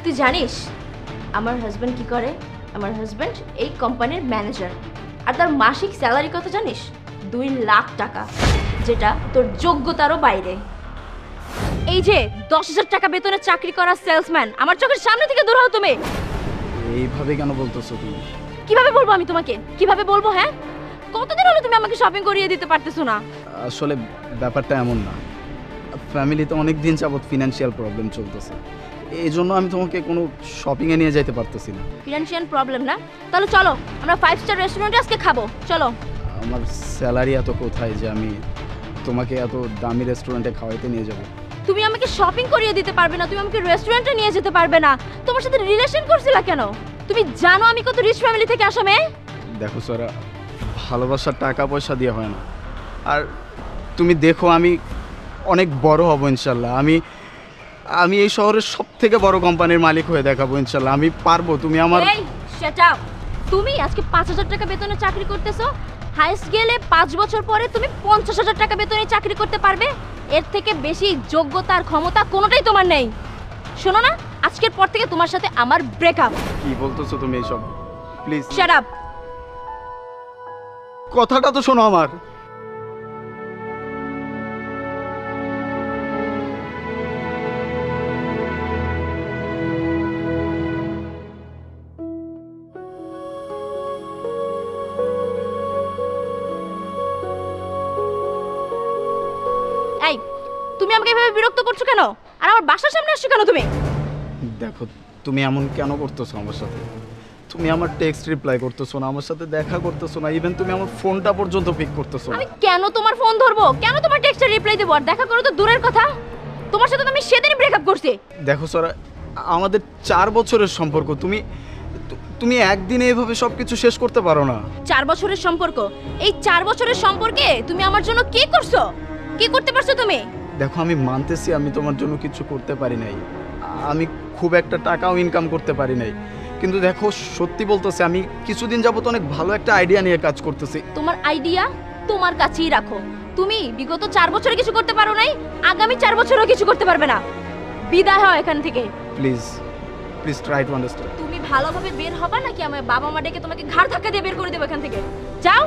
তুই জানিস আমার হাজব্যান্ড কি করে? আমার হাজব্যান্ড এই কোম্পানির ম্যানেজার, আর তার মাসিক স্যালারি কত জানিস? 2 লাখ টাকা, যেটা তোর যোগ্যতারও বাইরে। এই যে 10,000 টাকা বেতনে চাকরি করা সেলসম্যান, আমার চোখের সামনে থেকে দূর হও তুমি। এইভাবে কেন বলতেছো তুমি? কিভাবে বলবো আমি তোমাকে? কিভাবে বলবো? হ্যাঁ, কতদিন হলো তুমি আমাকে শপিং করিয়ে দিতে পারতেছো না? আসলে ব্যাপারটা এমন না, ফ্যামিলিতে অনেক দিন যাবত ফিনান্সিয়াল প্রবলেম চলতেছে, এই জন্য আমি তোমাকে কোনো শপিংয়ে নিয়ে যেতে পারতেছি না। ফিনান্সিয়াল প্রবলেম না? তাহলে চলো আমরা 5 স্টার রেস্টুরেন্টে আজকে খাবো, চলো। আমার স্যালারি এত কোথায় যে আমি তোমাকে এত দামি রেস্টুরেন্টে খাওয়াইতে নিয়ে যাব? তুমি আমাকে শপিং করিয়ে দিতে পারবে না, তুমি আমাকে রেস্টুরেন্টে নিয়ে যেতে পারবে না। তোমার সাথে রিলেশন করছিলা কেন? তুমি জানো আমি কত রিচ ফ্যামিলি থেকে আসা মেয়ে? দেখো সারা, ভালোবাসার টাকা পয়সা দিয়ে হয় না। আর তুমি দেখো আমি অনেক বড় হব ইনশাল্লাহ। আমি এই শহরের সব থেকে বড় কোম্পানির মালিক হয়ে দেখাবো ইনশাল্লাহ। আমি পারবো। তুমি আমার শাট আপ। তুমি আজকে 5,000 টাকা বেতনে চাকরি করতেছো, হাইস্ট গেলে 5 বছর পরে তুমি 50,000 টাকা বেতনে চাকরি করতে পারবে। এর থেকে বেশি যোগ্যতা আর ক্ষমতা কোনোটাই তোমার নেই। শোনো না, আজকের পর থেকে তোমার সাথে আমার ব্রেকআপ। কি বলতেছো তুমি এইসব? Please shut up. কথাটা তো শোনো আমার। এই, তুমি আমাকে এভাবে বিরক্ত করছো কেন? আর আমার বাসার সামনে আসছো কেন তুমি? দেখো, তুমি এমন কেন করতেছো আমার সাথে? তুমি আমার টেক্সট রিপ্লাই করতেছো না, আমার সাথে দেখা করতেছো না, ইভেন তুমি আমার ফোনটা পর্যন্ত পিক করতেছো না। আমি কেন তোমার ফোন ধরবো? কেন তোমার টেক্সটে রিপ্লাই দেবো? আর দেখা করো তো দূরের কথা, তোমার সাথে তো আমি সেদিনই ব্রেকআপ করছি। দেখো সারা, আমাদের 4 বছরের সম্পর্ক, তুমি একদিনে এভাবে সবকিছু শেষ করতে পারো না। 4 বছরের সম্পর্ক? এই 4 বছরের সম্পর্কে তুমি আমার জন্য কি করছো? কি করতে পারছো তুমি? দেখো, আমি মানতেছি আমি তোমার জন্য কিছু করতে পারি নাই, আমি খুব একটা টাকাও ইনকাম করতে পারি নাই, কিন্তু দেখো সত্যি বলতেছি, আমি কিছুদিন যাবত অনেক ভালো একটা আইডিয়া নিয়ে কাজ করতেছি। তোমার আইডিয়া তোমার কাছেই রাখো। তুমি বিগত 4 বছরে কিছু করতে পারো নাই, আগামী 4 বছরেও কিছু করতে পারবে না। বিদায় হও এখান থেকে। Please please try to understand. তুমি ভালোভাবে বের হবা নাকি আমার বাবা মা ডেকে তোমাকে ঘাড় ধাক্কা দিয়ে বের করে দেবো এখান থেকে? যাও।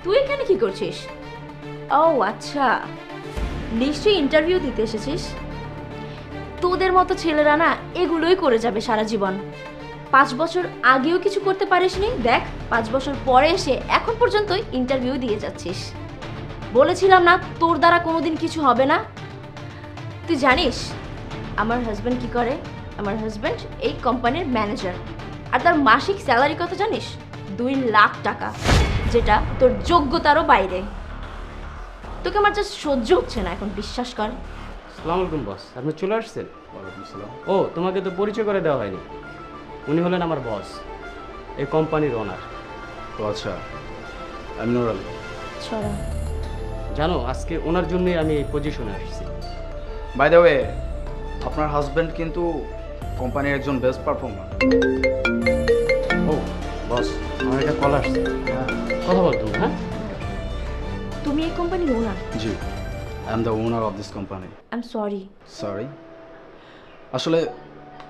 তুই এখানে কি করছিস? ও আচ্ছা, নিশ্চয়ই ইন্টারভিউ দিতে এসেছিস। তোদের মতো ছেলেরা না এগুলোই করে যাবে সারা জীবন। 5 বছর আগেও কিছু করতে পারিসনি, দেখ 5 বছর পরে এসে এখন পর্যন্ত ইন্টারভিউ দিয়ে যাচ্ছিস। বলেছিলাম না তোর দ্বারা কোনোদিন কিছু হবে না। তুই জানিস আমার হাজব্যান্ড কি করে? আমার হাজব্যান্ড এই কোম্পানির ম্যানেজার, আর তার মাসিক স্যালারি কত জানিস? 2 লাখ টাকা, যেটা তোর যোগ্যতারও বাইরে। তোকে আমার জাস্ট সহ্য হচ্ছে না এখন, বিশ্বাস কর। আসসালামু আলাইকুম বস, আপনি চলে আসছেন? ও, তোমাকে তো পরিচয় করে দেওয়া হয়নি। উনি হলেন আমার বস, এই কোম্পানির ওনার। তো আচ্ছা, আমি নুরাল। ছড়া জানো, আজকে ওনার জন্যই আমি এই পজিশনে আসছি। বাই দ্য ওয়ে, আপনার হাজব্যান্ড কিন্তু কোম্পানির একজন বেস্ট পারফর্মার। ও বস, আমার একটা কল আসছে, কথা বলতো। হ্যাঁ, তুমি এই কোম্পানির ওনার? জি, I am the owner of this company. I am sorry. Sorry? আসলে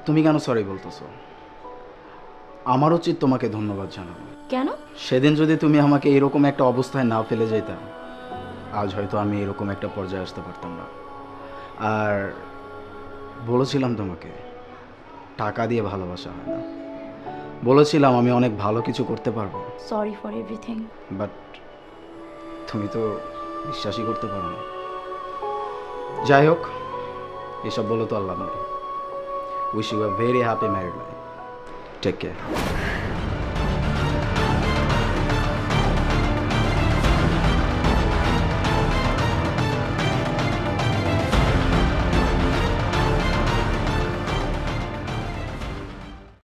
তুমি কেন সরি বলতেছো? আমার উচিত তোমাকে ধন্যবাদ জানাবো। কেন? সেদিন যদি তুমি আমাকে এরকম একটা অবস্থায় না ফেলে যেতা, আজ হয়তো আমি এরকম একটা পর্যায়ে আসতে পারতাম না। আর বলেছিলাম তোমাকে, টাকা দিয়ে ভালোবাসা হয় না। বলেছিলাম আমি অনেক ভালো কিছু করতে পারবো। Sorry for everything. বাট তুমি তো বিশ্বাসই করতে পারো না। যাই হোক, এসব বলে তো আল্লাহ নয়। Wish you a very happy married life. Take care.